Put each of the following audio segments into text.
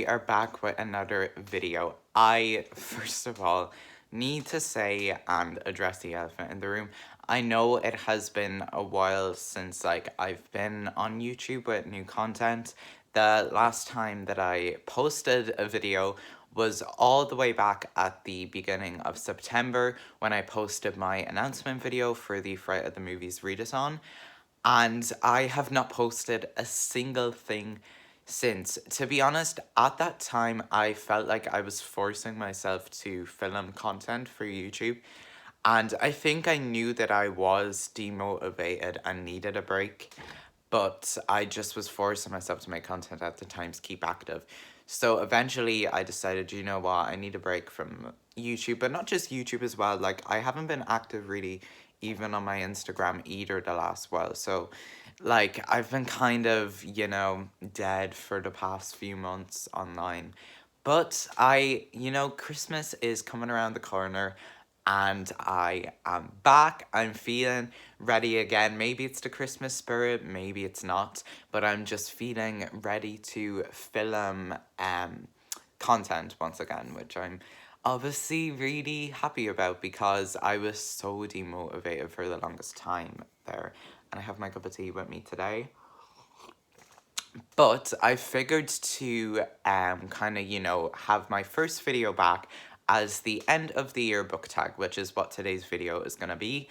we are back with another video. I, first of all, need to say and address the elephant in the room. I know it has been a while since I've been on YouTube with new content. The last time that I posted a video was all the way back at the beginning of September when I posted my announcement video for the Fright of the Movies readathon. And I have not posted a single thing since. To be honest, at that time, I felt like I was forcing myself to film content for YouTube. And I think I knew that I was demotivated and needed a break, but I just was forcing myself to make content at the time to keep active. So eventually I decided, you know what, I need a break from YouTube, but not just YouTube as well. Like, I haven't been active really even on my Instagram either the last while. So like, I've been kind of, dead for the past few months online. But Christmas is coming around the corner and I am back. I'm feeling ready again. Maybe it's the Christmas spirit, maybe it's not, but I'm just feeling ready to film content once again, which I'm obviously really happy about because I was so demotivated for the longest time there. And I have my cup of tea with me today. But I figured to kind of, have my first video back as the end of the year book tag, which is what today's video is going to be.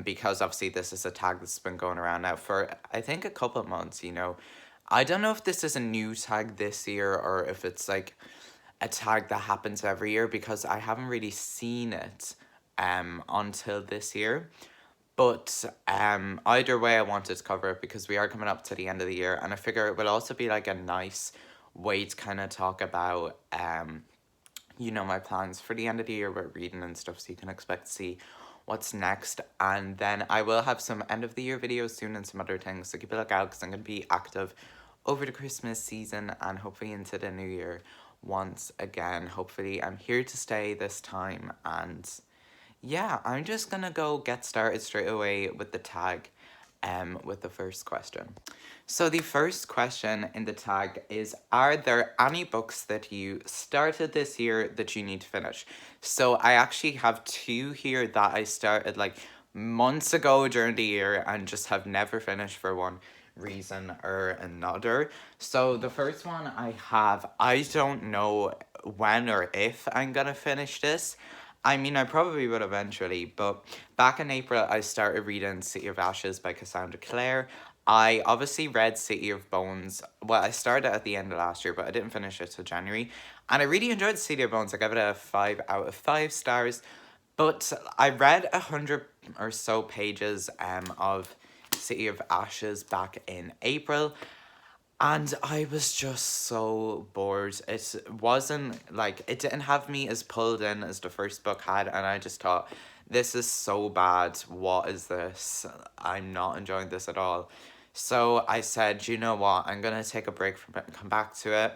Because obviously this is a tag that's been going around now for, I think, a couple of months, I don't know if this is a new tag this year or if it's like a tag that happens every year because I haven't really seen it until this year. But either way, I wanted to cover it because we are coming up to the end of the year, and I figure it will also be like a nice way to kind of talk about my plans for the end of the year with reading and stuff, so you can expect to see what's next. And then I will have some end of the year videos soon and some other things, so keep a look out because I'm going to be active over the Christmas season and hopefully into the new year once again. Hopefully I'm here to stay this time, and yeah, I'm just gonna go get started straight away with the tag with the first question. So the first question in the tag is, are there any books that you started this year that you need to finish? So I actually have two here that I started like months ago during the year and just have never finished for one reason or another. So the first one I have, I don't know when or if I'm gonna finish this. I mean, I probably will eventually, but back in April, I started reading City of Ashes by Cassandra Clare. I obviously read City of Bones. Well, I started at the end of last year, but I didn't finish it till January. And I really enjoyed City of Bones. I gave it a 5 out of 5 stars. But I read 100 or so pages of City of Ashes back in April. And I was just so bored. It wasn't like, it didn't have me as pulled in as the first book had. And I just thought, this is so bad. What is this? I'm not enjoying this at all. So I said, you know what? I'm going to take a break from it and come back to it.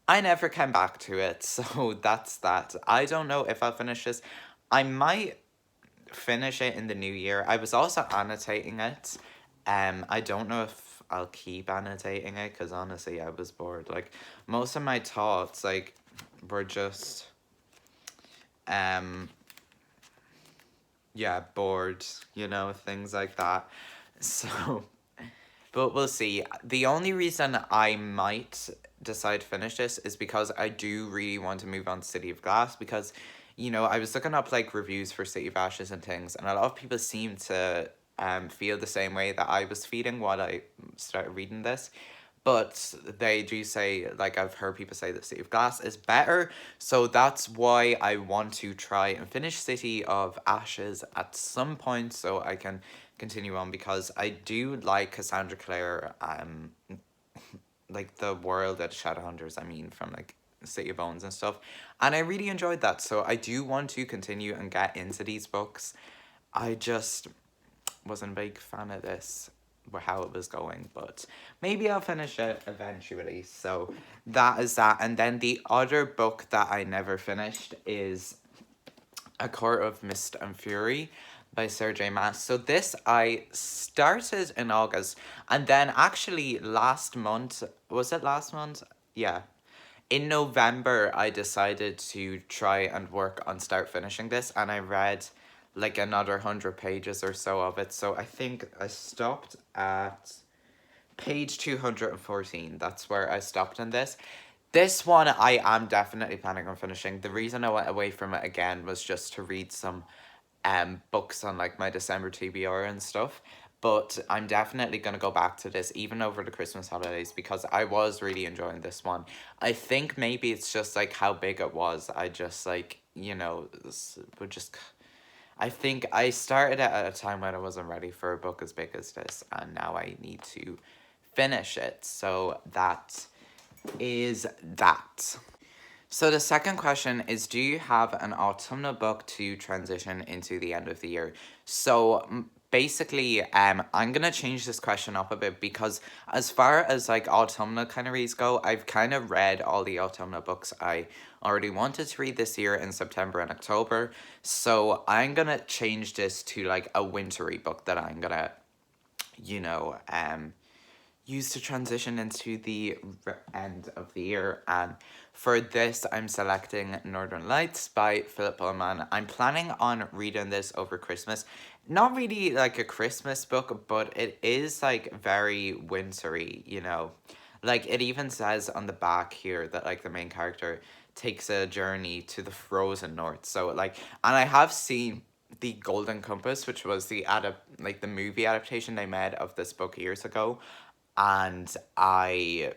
I never came back to it. So that's that. I don't know if I'll finish this. I might finish it in the new year. I was also annotating it. I don't know if I'll keep annotating it because honestly I was bored. Like, most of my thoughts were just bored, things like that. So but we'll see. The only reason I might decide to finish this is because I do really want to move on to City of Glass because, I was looking up like reviews for City of Ashes and things, and a lot of people seem to feel the same way that I was feeling while I started reading this. But they do say, like, I've heard people say that City of Glass is better. So that's why I want to try and finish City of Ashes at some point so I can continue on, because I do like Cassandra Clare, like the world at Shadowhunters, I mean, from like City of Bones and stuff. And I really enjoyed that. So I do want to continue and get into these books. I just wasn't a big fan of this, how it was going, but maybe I'll finish it eventually. So that is that. And then the other book that I never finished is A Court of Mist and Fury by Sarah J. Maas. So this I started in August, and then actually last month, was it last month? Yeah. in November, I decided to try and work on start finishing this, and I read like another 100 pages or so of it. So I think I stopped at page 214. That's where I stopped in this. This one I am definitely planning on finishing. The reason I went away from it again was just to read some books on like my December TBR and stuff. But I'm definitely gonna go back to this even over the Christmas holidays because I was really enjoying this one. I think maybe it's just like how big it was. I just like, would just I think I started it at a time when I wasn't ready for a book as big as this, and now I need to finish it. So that is that. So the second question is, do you have an autumnal book to transition into the end of the year? So basically, I'm gonna change this question up a bit because as far as like autumnal kind of reads go, I've kind of read all the autumnal books I already wanted to read this year in September and October. So I'm gonna change this to like a wintry book that I'm gonna, you know, used to transition into the end of the year. And for this, I'm selecting Northern Lights by Philip Pullman. I'm planning on reading this over Christmas. Not really like a Christmas book, but it is like very wintry, you know. Like it even says on the back here that like the main character takes a journey to the frozen north. So like, and I have seen the Golden Compass, which was the movie adaptation they made of this book years ago, and I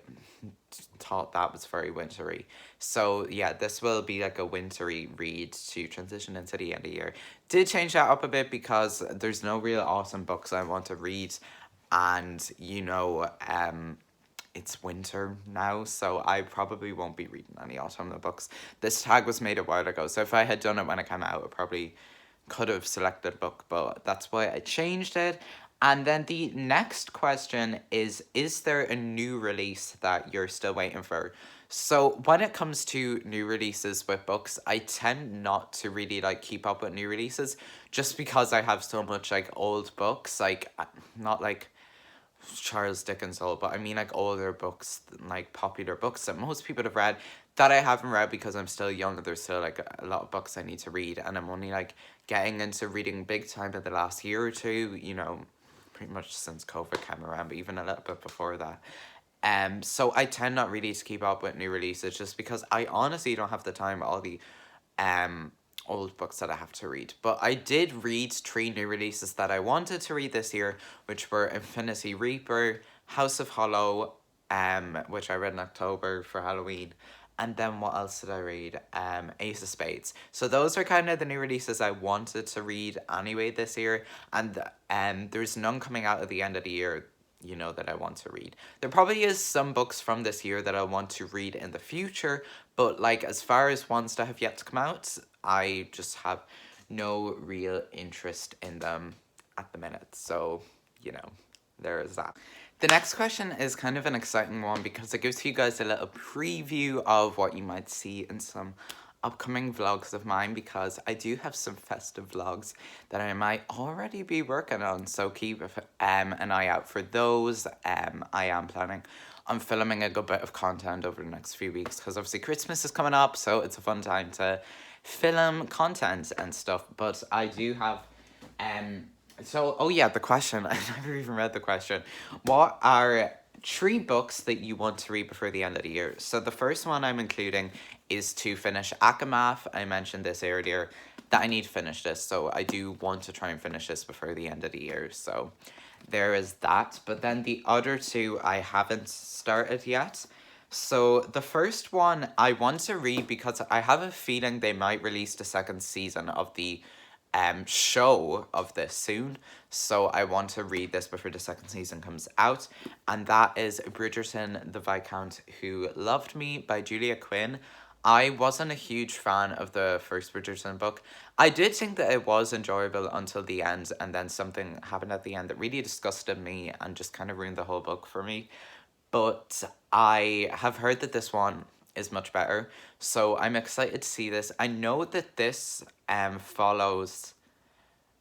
thought that was very wintry. So yeah, this will be like a wintry read to transition into the end of the year. Did change that up a bit because there's no real awesome books I want to read, and it's winter now, so I probably won't be reading any autumnal books. This tag was made a while ago, so if I had done it when it came out, I probably could have selected a book, but that's why I changed it. And then the next question is there a new release that you're still waiting for? So when it comes to new releases with books, I tend not to really like keep up with new releases just because I have so much like old books, like not like Charles Dickens old, but I mean like older books, like popular books that most people have read that I haven't read because I'm still young. There's still like a lot of books I need to read, and I'm only like getting into reading big time in the last year or two, pretty much since COVID came around, but even a little bit before that. So I tend not really to keep up with new releases just because I honestly don't have the time, all the um old books that I have to read. But I did read 3 new releases that I wanted to read this year, which were Infinity Reaper, House of Hollow, which I read in October for Halloween. And then what else did I read? Ace of Spades. So those are kind of the new releases I wanted to read anyway this year. And there's none coming out at the end of the year, that I want to read. There probably is some books from this year that I want to read in the future, but like as far as ones that have yet to come out, I just have no real interest in them at the minute. So, there is that. The next question is kind of an exciting one because it gives you guys a little preview of what you might see in some upcoming vlogs of mine, because I do have some festive vlogs that I might already be working on, so keep an eye out for those. I am planning on filming a good bit of content over the next few weeks because obviously Christmas is coming up, so it's a fun time to film content and stuff. But I do have oh yeah, the question. I never even read the question. What are 3 books that you want to read before the end of the year? So the first one I'm including is to finish Akamath. I mentioned this earlier, that I need to finish this. So I do want to try and finish this before the end of the year. So there is that. But then the other 2 I haven't started yet. So the first one I want to read because I have a feeling they might release the second season of the show of this soon, so I want to read this before the second season comes out, and that is Bridgerton, the Viscount Who Loved Me by Julia Quinn. I wasn't a huge fan of the first Bridgerton book. I did think that it was enjoyable until the end, and then something happened at the end that really disgusted me and just kind of ruined the whole book for me. But I have heard that this one is much better, so I'm excited to see this. I know that this follows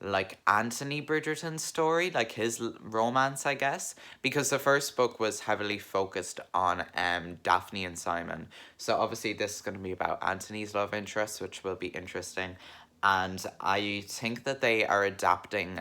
like Anthony Bridgerton's story, like his romance, I guess, because the first book was heavily focused on Daphne and Simon. So obviously this is going to be about Anthony's love interest, which will be interesting. And I think that they are adapting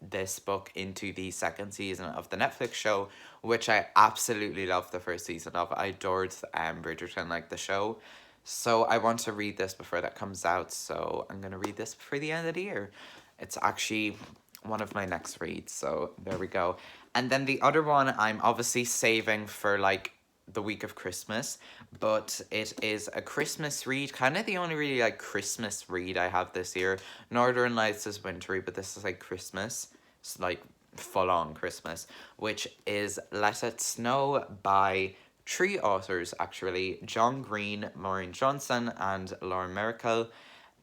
this book into the second season of the Netflix show, which I absolutely loved the first season of. I adored Bridgerton, like the show. So I want to read this before that comes out. So I'm going to read this before the end of the year. It's actually one of my next reads. So there we go. And then the other one I'm obviously saving for like the week of Christmas, but it is a Christmas read, kind of the only really like Christmas read I have this year. Northern Lights is wintry, but this is like Christmas. It's like full on Christmas, which is Let It Snow by three authors actually: John Green, Maureen Johnson, and Lauren Miracle.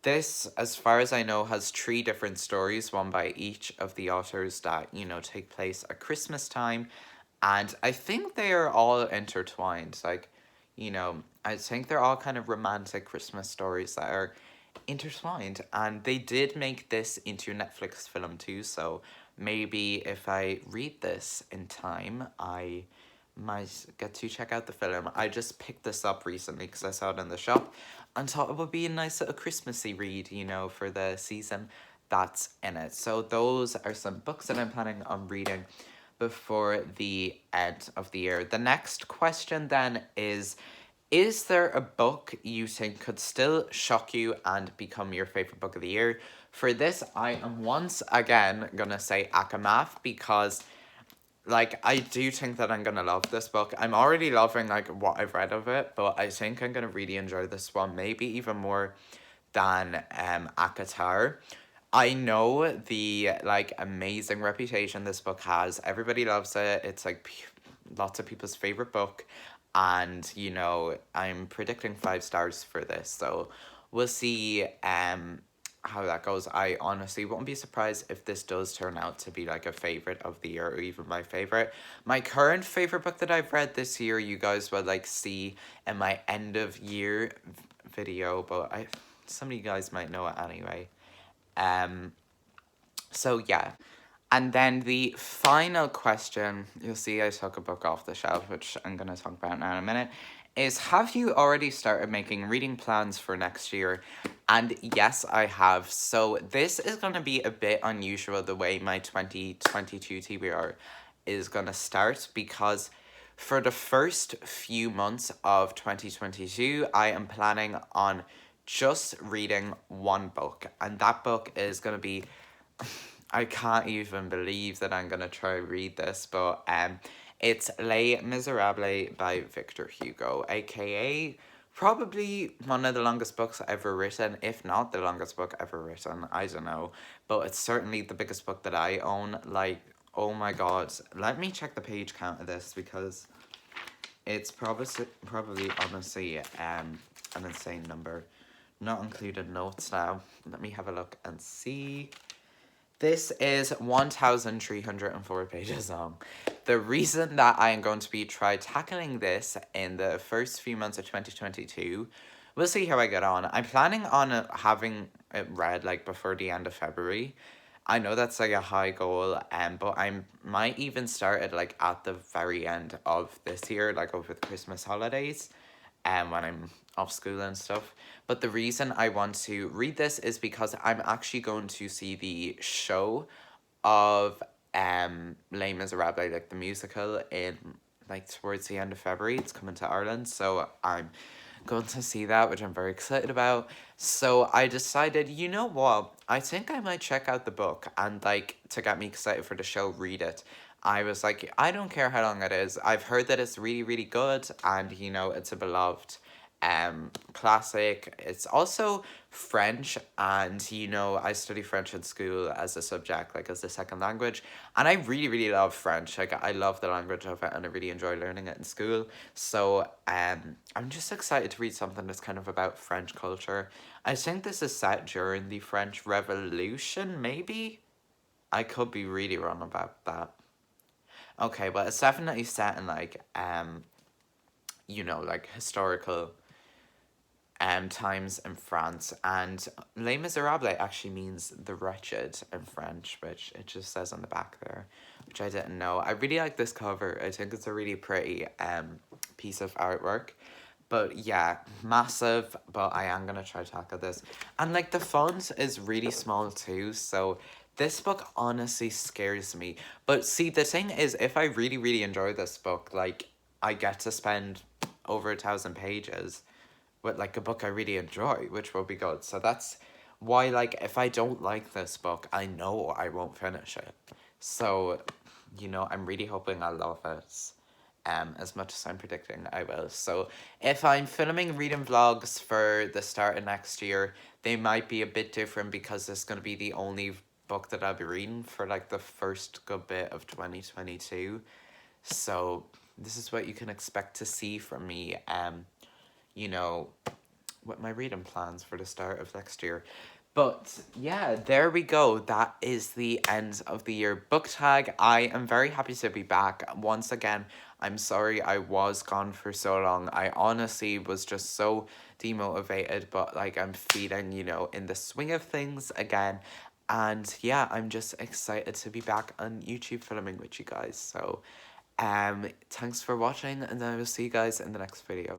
This, as far as I know, has three different stories, one by each of the authors that, you know, take place at Christmas time. And I think they are all intertwined. Like, you know, I think they're all kind of romantic Christmas stories that are intertwined. And they did make this into a Netflix film too. So maybe if I read this in time, I might get to check out the film. I just picked this up recently because I saw it in the shop and thought it would be a nice little Christmassy read, you know, for the season that's in it. So those are some books that I'm planning on reading before the end of the year. The next question then is there a book you think could still shock you and become your favorite book of the year? For this, I am once again gonna say Akamath because like I do think that I'm gonna love this book. I'm already loving like what I've read of it, but I think I'm gonna really enjoy this one, maybe even more than Akatar. I know the like amazing reputation this book has. Everybody loves it. It's like lots of people's favorite book, and you know I'm predicting 5 stars for this. So we'll see how that goes. I honestly won't be surprised if this does turn out to be like a favorite of the year or even my favorite. My current favorite book that I've read this year, you guys will like see in my end of year video, but I some of you guys might know it anyway. Um, so yeah. And then the final question, you'll see I took a book off the shelf, which I'm going to talk about now in a minute, is have you already started making reading plans for next year? And yes, I have. So this is going to be a bit unusual the way my 2022 TBR is going to start because for the first few months of 2022, I am planning on just reading one book. And that book is going to be I can't even believe that I'm gonna try read this, but it's Les Miserables by Victor Hugo, aka probably one of the longest books ever written, if not the longest book ever written. I don't know, but it's certainly the biggest book that I own. Like, oh my god, let me check the page count of this because it's probably honestly an insane number. Not included notes now. Let me have a look and see. This is 1,304 pages long. The reason that I am going to be tackling this in the first few months of 2022, we'll see how I get on. I'm planning on having it read like before the end of February. I know that's like a high goal, but I might even start it like at the very end of this year, like over the Christmas holidays, when I'm off school and stuff. But the reason I want to read this is because I'm actually going to see the show of Les Miserables, like the musical, in like towards the end of February. It's coming to Ireland, so I'm going to see that, which I'm very excited about. So I decided, you know what? I think I might check out the book and like to get me excited for the show, read it. I was like, I don't care how long it is. I've heard that it's really, really good and you know, it's a beloved classic. It's also French, and you know I study French in school as a subject, like as a second language, and I really, really love French. Like I love the language of it and I really enjoy learning it in school. So I'm just excited to read something that's kind of about French culture. I think this is set during the French Revolution, maybe. I could be really wrong about that. Okay, but it's definitely set in like you know, like historical times in France, and Les Miserables actually means the wretched in French, which it just says on the back there, which I didn't know. I really like this cover. I think it's a really pretty piece of artwork. But yeah, massive, but I am gonna try to tackle this. And like the font is really small too, so this book honestly scares me. But see, the thing is, if I really, really enjoy this book, like I get to spend over 1,000 pages with like a book I really enjoy, which will be good. So that's why, like, if I don't like this book, I know I won't finish it. So, I'm really hoping I love it. As much as I'm predicting I will. So if I'm filming reading vlogs for the start of next year, they might be a bit different because this is going to be the only book that I'll be reading for like the first good bit of 2022. So this is what you can expect to see from me, you know, with my reading plans for the start of next year. But yeah, there we go. That is the end of the year book tag. I am very happy to be back. Once again, I'm sorry I was gone for so long. I honestly was just so demotivated, but like I'm feeling, in the swing of things again. And yeah, I'm just excited to be back on YouTube filming with you guys. So thanks for watching, and I will see you guys in the next video.